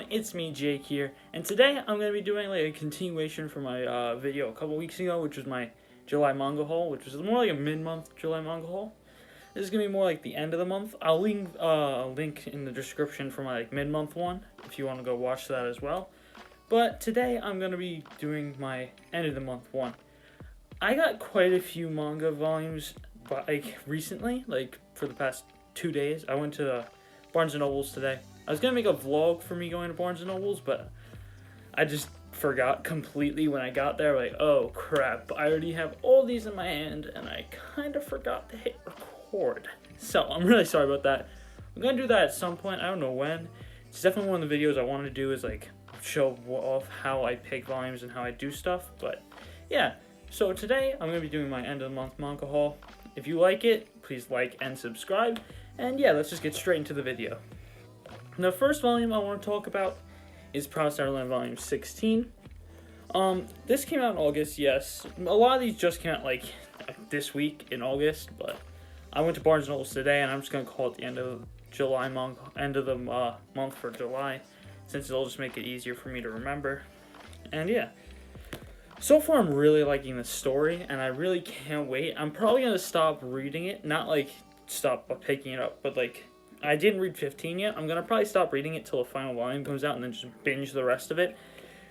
everyone, it's me Jake here, and today I'm going to be doing like a continuation from my video a couple weeks ago, which was my July manga haul, which was more like a mid-month July manga haul. This is going to be more like the end of the month. I'll leave a link in the description for my like mid-month one, if you want to go watch that as well. But today I'm going to be doing my end of the month one. I got quite a few manga volumes like recently, like for the past 2 days. I went to Barnes & Noble's today. I was going to make a vlog for me going to Barnes & Noble's, but I just forgot completely when I got there. Like, oh crap, I already have all these in my hand, and I kind of forgot to hit record. So, I'm really sorry about that. I'm going to do that at some point. I don't know when. It's definitely one of the videos I want to do is like show off how I pick volumes and how I do stuff. But yeah, so today I'm going to be doing my end of the month manga haul. If you like it, please like and subscribe. And yeah, let's just get straight into the video. The first volume I want to talk about is Promised Neverland Volume 16. This came out in August, yes. A lot of these just came out like this week in August, but I went to Barnes & Noble's today, and I'm just going to call it the end of July end of the month for July, since it'll just make it easier for me to remember. And yeah, so far I'm really liking the story, and I really can't wait. I'm probably going to stop reading it, not like stop picking it up, but like I didn't read 15 yet. I'm going to probably stop reading it till the final volume comes out and then just binge the rest of it,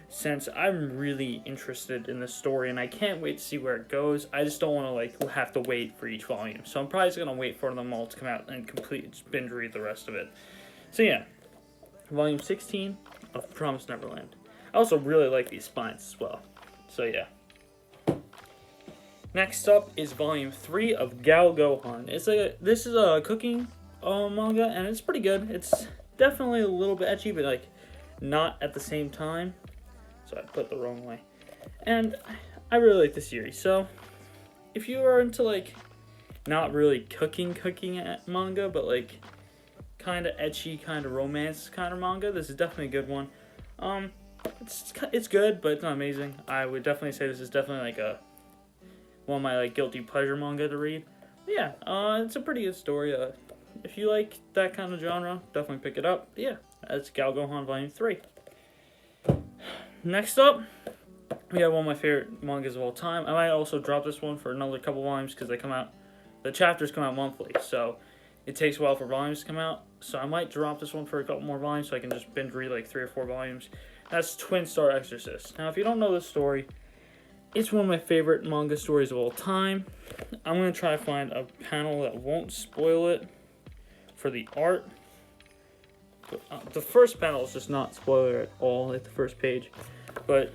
since I'm really interested in the story and I can't wait to see where it goes. I just don't want to like have to wait for each volume. So I'm probably just going to wait for them all to come out and just binge read the rest of it. So yeah, Volume 16 of Promised Neverland. I also really like these spines as well. So yeah. Next up is Volume 3 of Gohan. This is a cooking manga, and it's pretty good. It's definitely a little bit ecchi, but like not at the same time. So I put it the wrong way. And I really like the series. So if you are into like not really cooking manga, but like kind of ecchi, kind of romance kind of manga, this is definitely a good one. It's good, but it's not amazing. I would definitely say this is definitely like one of my like guilty pleasure manga to read. But yeah, it's a pretty good story. If you like that kind of genre, definitely pick it up. But yeah, that's Gohan Volume 3. Next up, we have one of my favorite mangas of all time. I might also drop this one for another couple volumes because the chapters come out monthly, so it takes a while for volumes to come out. So I might drop this one for a couple more volumes so I can just binge read like 3 or 4 volumes. That's Twin Star Exorcist. Now, if you don't know this story, it's one of my favorite manga stories of all time. I'm going to try to find a panel that won't spoil it for the art. But, the first panel is just not spoiler at all at the first page. But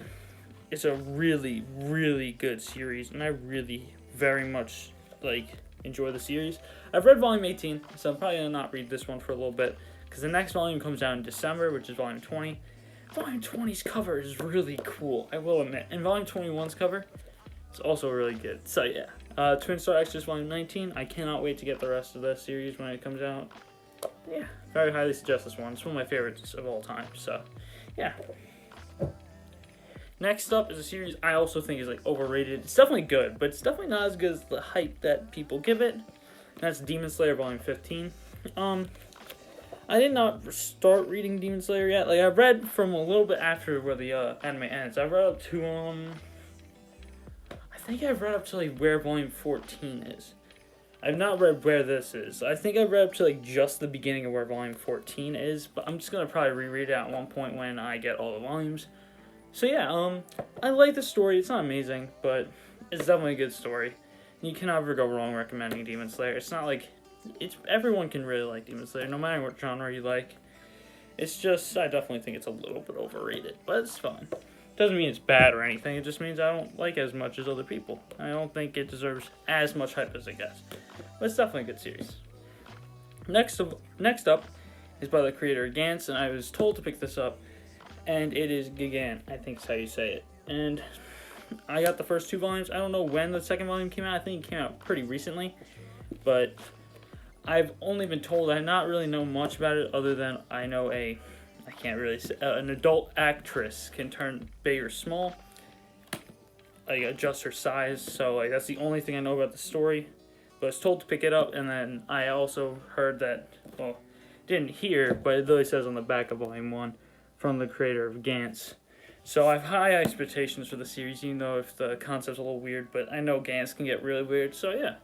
it's a really, really good series, and I really very much enjoy the series. I've read Volume 18, so I'm probably going to not read this one for a little bit, because the next volume comes out in December, which is Volume 20. Volume 20's cover is really cool, I will admit. And Volume 21's cover is also really good. So yeah, Twin Star Exorcist Volume 19. I cannot wait to get the rest of the series when it comes out. Yeah, very highly suggest this one. It's one of my favorites of all time. So yeah. Next up is a series I also think is like overrated. It's definitely good, but it's definitely not as good as the hype that people give it. And that's Demon Slayer Volume 15. I did not start reading Demon Slayer yet. Like, I read from a little bit after where the anime ends. I read up to, I think I've read up to, like, where Volume 14 is. I've not read where this is. I think I've read up to, like, just the beginning of where Volume 14 is. But I'm just going to probably reread it at one point when I get all the volumes. So, yeah, I like the story. It's not amazing, but it's definitely a good story. You can never go wrong recommending Demon Slayer. It's not like everyone can really like Demon Slayer, no matter what genre you like. It's just, I definitely think it's a little bit overrated, but it's fun. Doesn't mean it's bad or anything, it just means I don't like it as much as other people. I don't think it deserves as much hype as it gets. But it's definitely a good series. Next up is by the creator Gantz, and I was told to pick this up, and it is Giga, I think is how you say it. And I got the first 2 volumes. I don't know when the second volume came out. I think it came out pretty recently, but I've only been told. I not really know much about it other than I know I can't really say, an adult actress can turn big or small, like adjust her size. So like that's the only thing I know about the story. But I was told to pick it up, and then I also heard that, well, didn't hear, but it literally says on the back of Volume 1, from the creator of Gantz. So I have high expectations for the series, even though if the concept's a little weird, but I know Gantz can get really weird, so yeah.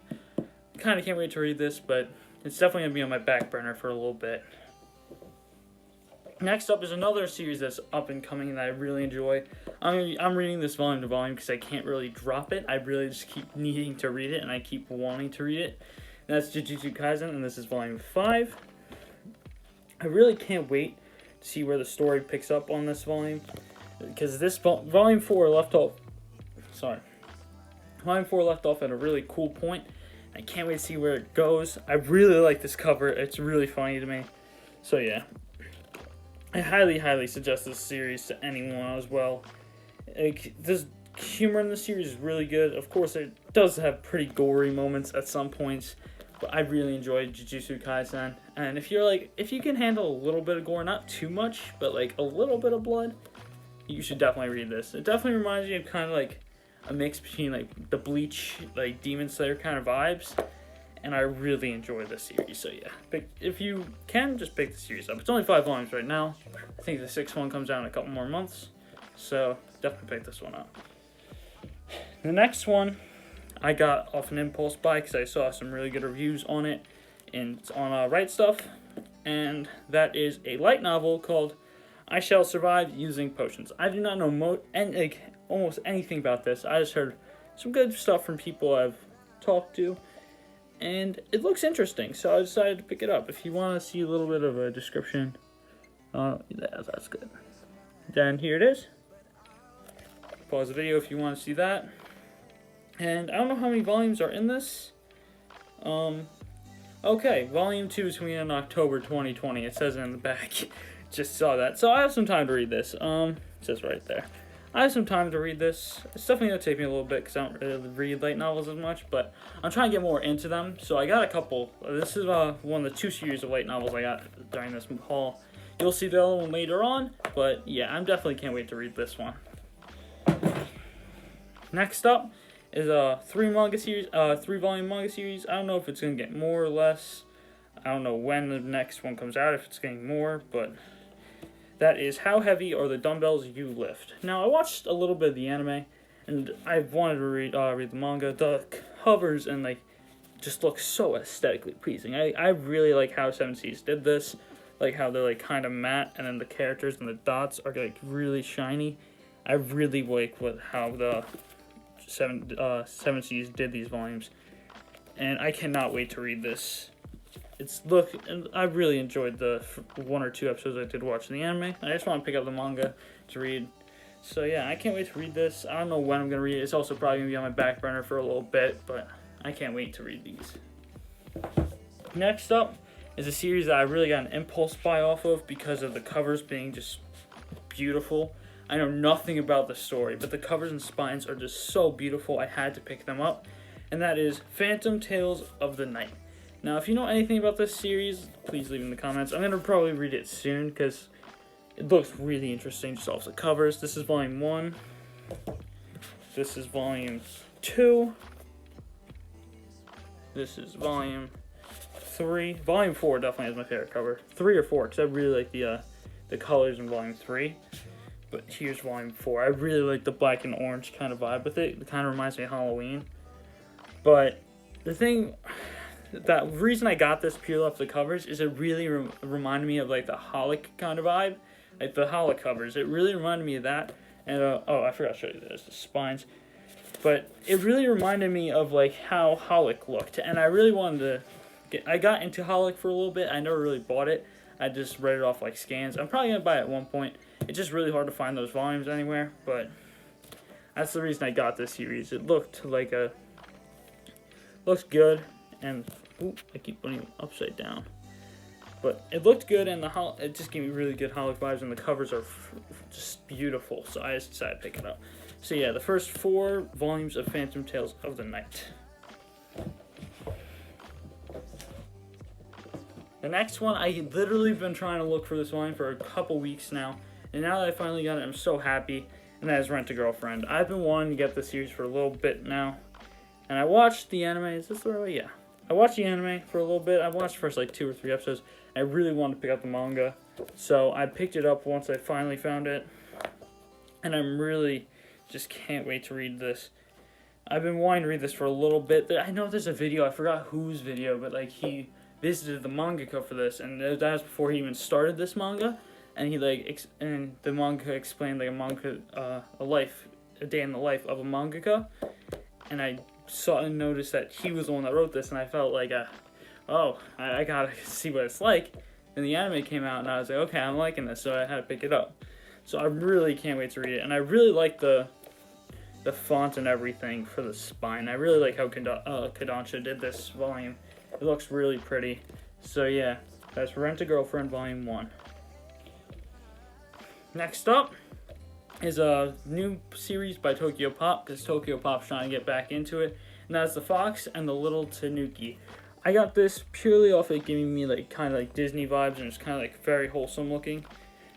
Kind of can't wait to read this, but it's definitely going to be on my back burner for a little bit. Next up is another series that's up and coming that I really enjoy. I'm reading this volume to volume because I can't really drop it. I really just keep needing to read it, and I keep wanting to read it. And that's Jujutsu Kaisen, and this is volume 5. I really can't wait to see where the story picks up on this volume, because this volume 4 left off at a really cool point. I can't wait to see where it goes. I really like this cover. It's really funny to me. So yeah, I highly suggest this series to anyone as well. Like, this humor in the series is really good. Of course, it does have pretty gory moments at some points, but I really enjoyed Jujutsu Kaisen. And if you can handle a little bit of gore, not too much, but like a little bit of blood, you should definitely read this. It definitely reminds me of kind of like a mix between like the Bleach, like Demon Slayer kind of vibes, and I really enjoy this series. So yeah, if you can, just pick the series up. It's only 5 volumes right now. I think the 6th one comes out in a couple more months, so definitely pick this one up. The next one I got off an impulse buy because I saw some really good reviews on it, and it's on Right Stuff, and that is a light novel called I Shall Survive Using Potions. I do not know almost anything about this. I just heard some good stuff from people I've talked to, and it looks interesting, so I decided to pick it up. If you want to see a little bit of a description, that's good. Then here it is. Pause the video if you want to see that. And I don't know how many volumes are in this. Okay, volume 2 is coming in October 2020. It says it in the back. Just saw that. So I have some time to read this. It says right there. I have some time to read this. It's definitely going to take me a little bit because I don't really read light novels as much, but I'm trying to get more into them. So I got a couple. This is one of the 2 series of light novels I got during this haul. You'll see the other one later on, but yeah, I definitely can't wait to read this one. Next up is a 3-volume manga series. I don't know if it's going to get more or less. I don't know when the next one comes out, if it's getting more, but that is How Heavy Are the Dumbbells You Lift. Now, I watched a little bit of the anime, and I wanted to read the manga. The covers and just look so aesthetically pleasing. I really like how 7 Seas did this, like how they're kind of matte, and then the characters and the dots are really shiny. I really like how the 7 Seas did these volumes, and I cannot wait to read this. And I really enjoyed the 1 or 2 episodes I did watch in the anime. I just want to pick up the manga to read. So yeah, I can't wait to read this. I don't know when I'm going to read it. It's also probably going to be on my back burner for a little bit, but I can't wait to read these. Next up is a series that I really got an impulse buy off of because of the covers being just beautiful. I know nothing about the story, but the covers and spines are just so beautiful, I had to pick them up. And that is Phantom Tales of the Night. Now, if you know anything about this series, please leave in the comments. I'm going to probably read it soon because it looks really interesting just off the covers. This is volume 1. This is volume 2. This is volume 3. Volume 4 definitely has my favorite cover. 3 or 4, because I really like the colors in volume 3. But here's volume 4. I really like the black and orange kind of vibe with it. It kind of reminds me of Halloween. But the reason I got this purely off the covers is it really reminded me of the Holic kind of vibe. Like the Holic covers. It really reminded me of that. And, I forgot to show you this, the spines. But it really reminded me of how Holic looked. And I really wanted to I got into Holic for a little bit. I never really bought it. I just read it off scans. I'm probably going to buy it at one point. It's just really hard to find those volumes anywhere. But that's the reason I got this series. It looked looks good. And I keep putting it upside down, but it looked good, and it just gave me really good Holic vibes, and the covers are just beautiful. So I just decided to pick it up. So yeah, the first 4 volumes of Phantom Tales of the Night. The next one, I literally been trying to look for this volume for a couple weeks now, and now that I finally got it, I'm so happy. And that is Rent a Girlfriend. I've been wanting to get this series for a little bit now, and I watched the anime. Is this the right way? Yeah. I watched the anime for a little bit. I watched the first 2 or 3 episodes. I really wanted to pick up the manga. So I picked it up once I finally found it, and I'm really just can't wait to read this. I've been wanting to read this for a little bit. I know there's a video, I forgot whose video, but like he visited the mangaka for this, and that was before he even started this manga, and he like and the manga explained like a day in the life of a mangaka, and I saw and noticed that he was the one that wrote this, and I felt like, I gotta see what it's like. And the anime came out, and I was like, okay, I'm liking this, so I had to pick it up. So I really can't wait to read it, and I really like the font and everything for the spine. I really like how Kodansha did this volume. It looks really pretty. So yeah, that's Rent a Girlfriend Volume 1. Next up is a new series by Tokyo Pop, because Tokyo Pop's trying to get back into it, and that's The Fox and the Little Tanuki. I got this purely off it giving me like kind of like Disney vibes, and it's kind of like very wholesome looking.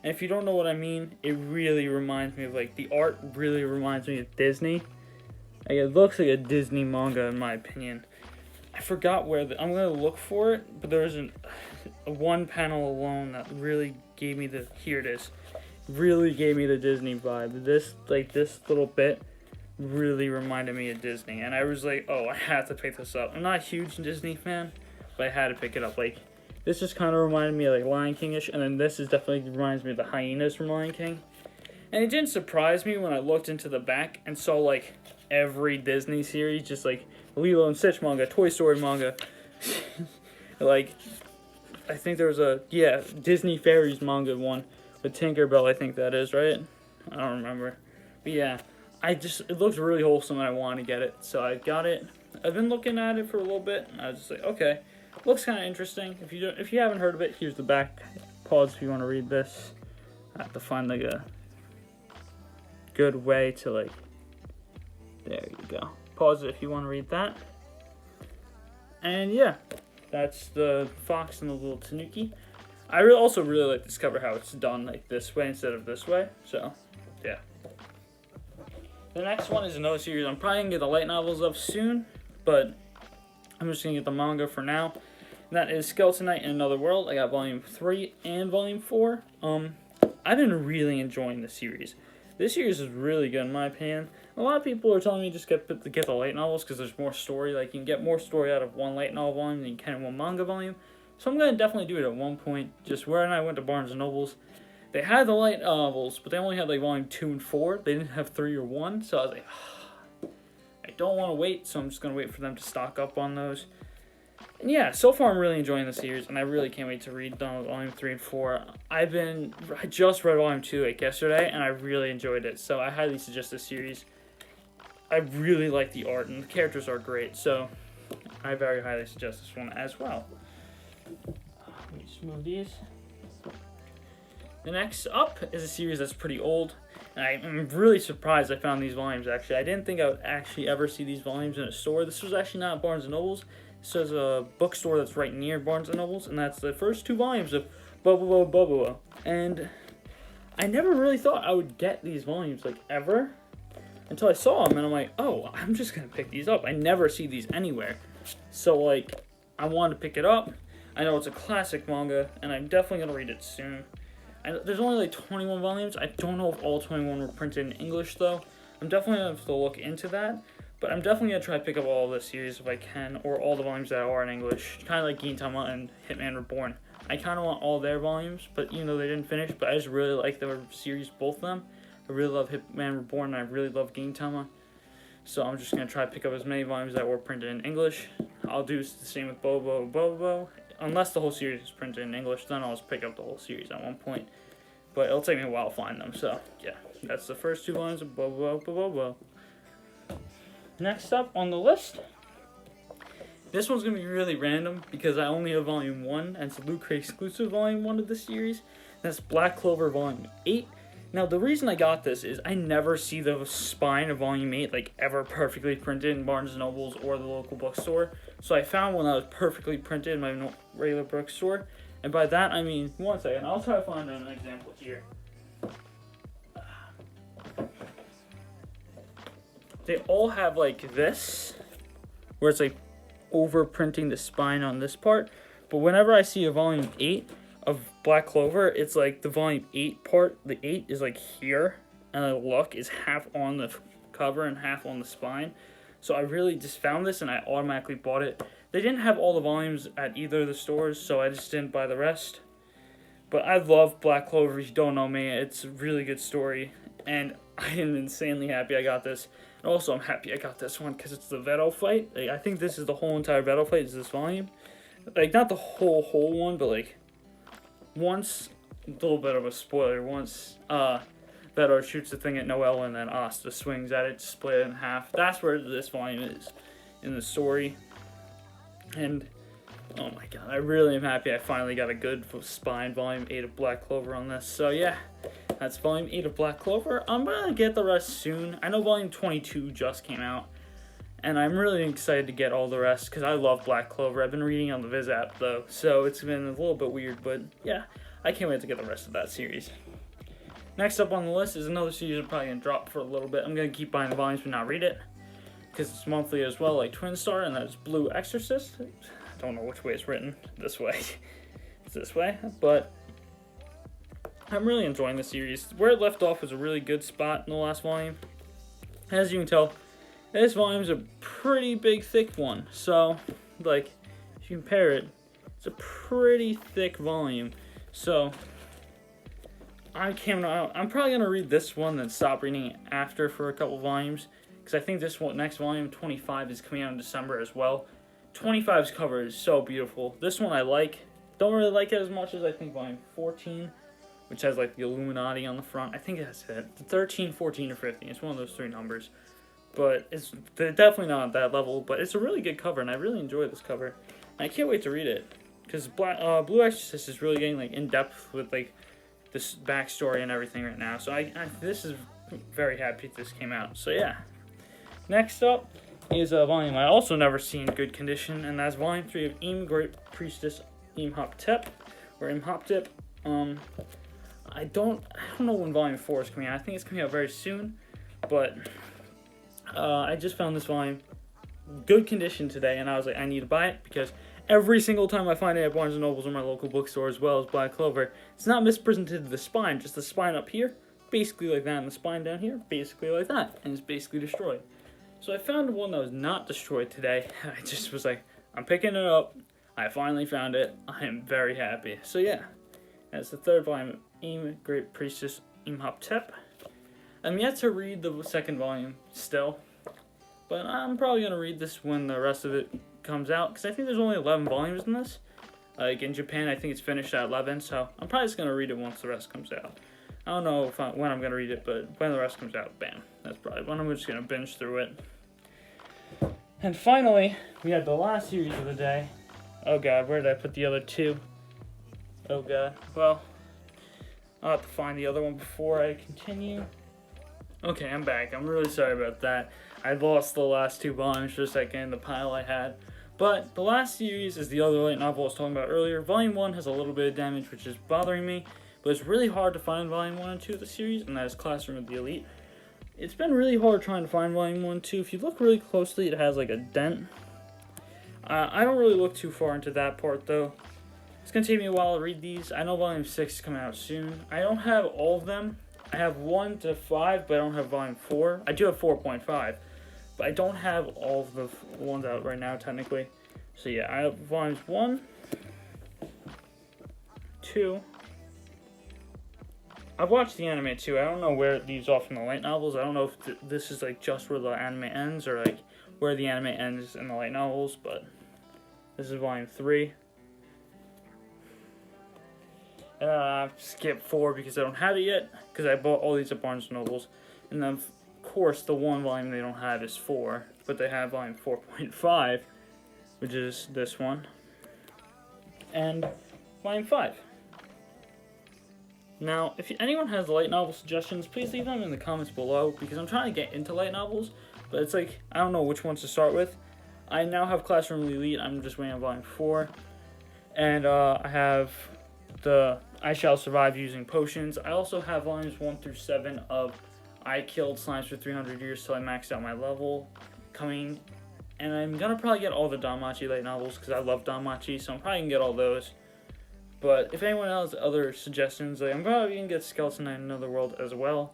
And if you don't know what I mean, it really reminds me of like the art really reminds me of Disney. Like, it looks like a Disney manga in my opinion. I forgot where I'm gonna look for it, but there was a one panel alone that really gave me here it is. Really gave me the Disney vibe. This little bit really reminded me of Disney, and I was like, oh, I have to pick this up. I'm not a huge Disney fan, but I had to pick it up. Like, this just kind of reminded me of like Lion King-ish, and then this is definitely reminds me of the hyenas from Lion King. And it didn't surprise me when I looked into the back and saw like every Disney series, just like Lilo and Stitch manga, Toy Story manga. Like, I think there was Disney Fairies manga one with Tinkerbell, I think that is, right? I don't remember. But yeah, it looks really wholesome and I want to get it. So I got it. I've been looking at it for a little bit, and I was just like, okay, looks kind of interesting. If you haven't heard of it, here's the back. Pause if you want to read this. I have to find like a good way to like, there you go. Pause it if you want to read that. And yeah, that's the Fox and the Little Tanuki. I also really like this cover, how it's done like this way instead of this way. So, yeah. The next one is another series. I'm probably going to get the light novels up soon, but I'm just going to get the manga for now. And that is Skeleton Knight in Another World. I got Volume 3 and Volume 4. I've been really enjoying this series. This series is really good in my opinion. A lot of people are telling me just get the light novels because there's more story. Like, you can get more story out of one light novel volume than you can in one manga volume. So I'm going to definitely do it at one point. Just where I went to Barnes & Nobles, they had the light novels, but they only had like Volume 2 and 4. They didn't have 3 or 1. So I was like, I don't want to wait, so I'm just going to wait for them to stock up on those. And yeah, so far I'm really enjoying the series, and I really can't wait to read Volume 3 and 4. I just read Volume 2 like yesterday, and I really enjoyed it. So I highly suggest this series. I really like the art, and the characters are great. So I very highly suggest this one as well. Let me just move these. The next up is a series that's pretty old, and I'm really surprised I found these volumes, actually. I didn't think I would actually ever see these volumes in a store. This was actually not Barnes & Noble's. This is a bookstore that's right near Barnes & Noble's, and that's the first 2 volumes of Bobobo-bo Bo-bobo. And I never really thought I would get these volumes, like, ever, until I saw them, and I'm like, oh, I'm just going to pick these up. I never see these anywhere. So, like, I wanted to pick it up. I know it's a classic manga, and I'm definitely going to read it soon. There's only like 21 volumes. I don't know if all 21 were printed in English, though. I'm definitely going to have to look into that. But I'm definitely going to try to pick up all of this series if I can, or all the volumes that are in English. Kind of like Gintama and Hitman Reborn. I kind of want all their volumes, but you know, they didn't finish. But I just really like the series, both of them. I really love Hitman Reborn, and I really love Gintama. So I'm just going to try to pick up as many volumes that were printed in English. I'll do the same with Bobobo-bo Bo-bobo. Unless the whole series is printed in English, then I'll just pick up the whole series at one point. But it'll take me a while to find them, so yeah. That's the first 2 volumes of Bobobo-bo Bo-bobo. Next up on the list, this one's going to be really random because I only have Volume 1, and it's a Loot Crate exclusive Volume 1 of the series. That's Black Clover Volume 8. Now, the reason I got this is I never see the spine of Volume 8, like, ever perfectly printed in Barnes & Noble's or the local bookstore. So I found one that was perfectly printed in my regular bookstore. And by that, I mean, one second, I'll try to find an example here. They all have, like, this, where it's, like, over printing the spine on this part. But whenever I see a Volume 8, of Black Clover, it's like the volume 8 part. The 8 is like here, and the look is half on the cover and half on the spine. So I really just found this and I automatically bought it. They didn't have all the volumes at either of the stores, so I just didn't buy the rest. But I love Black Clover. If you don't know me, it's a really good story, and I am insanely happy I got this. And also, I'm happy I got this one because it's the Veto fight. Like, I think this is the whole entire Veto fight is this volume. Like, not the whole one, but like, once, a little bit of a spoiler, once Veto shoots the thing at Noelle and then Asta swings at it to split it in half. That's where this volume is in the story. And oh my god, I really am happy I finally got a good spine volume 8 of Black Clover on this. So yeah, that's volume 8 of Black Clover. I'm gonna get the rest soon. I know volume 22 just came out, and I'm really excited to get all the rest because I love Black Clover. I've been reading on the Viz app though, so it's been a little bit weird, but yeah, I can't wait to get the rest of that series. Next up on the list is another series I'm probably gonna drop for a little bit. I'm gonna keep buying the volumes but not read it because it's monthly as well, like Twin Star, and that's Blue Exorcist. I don't know which way it's written. This way. It's this way, but I'm really enjoying the series. Where it left off was a really good spot in the last volume. As you can tell, this volume is a pretty big, thick one. So, like, if you compare it, it's a pretty thick volume. So, I'm probably gonna read this one, then stop reading it after for a couple volumes, because I think this one, next volume, 25, is coming out in December as well. 25's cover is so beautiful. This one I like. Don't really like it as much as I think volume 14, which has like the Illuminati on the front. I think that's it. 13, 14, or 15. It's one of those three numbers. But they're definitely not at that level, but it's a really good cover, and I really enjoy this cover. And I can't wait to read it, because Blue Exorcist is really getting like in depth with like this backstory and everything right now. So this is very happy this came out. So yeah. Next up is a volume I also never seen in good condition, and that's volume 3 of Great Priestess Imhotep, or Imhotep. I don't know when volume 4 is coming out. I think it's coming out very soon, but I just found this volume good condition today, and I was like, I need to buy it, because every single time I find it at Barnes & Nobles or my local bookstore, as well as Black Clover, it's not mispresented to the spine, just the spine up here, basically like that, and the spine down here, basically like that, and it's basically destroyed. So I found one that was not destroyed today. I just was like, I'm picking it up. I finally found it. I am very happy. So yeah, that's the third volume of Great Priestess Imhotep. I'm yet to read the second volume still, but I'm probably going to read this when the rest of it comes out, because I think there's only 11 volumes in this. Like in Japan, I think it's finished at 11, so I'm probably just going to read it once the rest comes out. I don't know when I'm going to read it, but when the rest comes out, bam. That's probably when I'm just going to binge through it. And finally, we have the last series of the day. Oh god, where did I put the other two? Oh god. Well, I'll have to find the other one before I continue. Okay, I'm back. I'm really sorry about that. I lost the last two volumes for a second in the pile I had. But the last series is the other light novel I was talking about earlier. Volume 1 has a little bit of damage, which is bothering me. But it's really hard to find Volume 1 and 2 of the series, and that is Classroom of the Elite. It's been really hard trying to find Volume 1 and 2. If you look really closely, it has like a dent. I don't really look too far into that part though. It's going to take me a while to read these. I know Volume 6 is coming out soon. I don't have all of them. I have 1 to 5, but I don't have Volume 4. I do have 4.5, but I don't have all of the ones out right now technically. So yeah, I have Volumes 1, 2. I've watched the anime too. I don't know where it leaves off in the light novels. I don't know if this is like just where the anime ends, or like where the anime ends in the light novels, but this is Volume 3. Skip 4 because I don't have it yet, because I bought all these at Barnes & Nobles. And then, of course, the one volume they don't have is 4, but they have Volume 4.5, which is this one, and Volume 5. Now, if anyone has light novel suggestions, please leave them in the comments below, because I'm trying to get into light novels, but it's like, I don't know which ones to start with. I now have Classroom of the Elite. I'm just waiting on Volume 4. And I have the I Shall Survive Using Potions. I also have Volumes 1 through 7 of I Killed Slimes for 300 Years Till I Maxed Out My Level coming. And I'm going to probably get all the Danmachi light novels, because I love Danmachi, so I'm probably going to get all those. But if anyone has other suggestions, like, I'm probably going to get Skeleton Knight in Another World as well.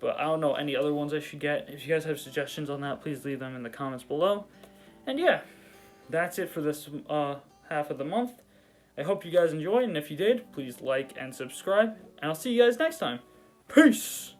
But I don't know any other ones I should get. If you guys have suggestions on that, please leave them in the comments below. And yeah, that's it for this half of the month. I hope you guys enjoyed, and if you did, please like and subscribe. And I'll see you guys next time. Peace!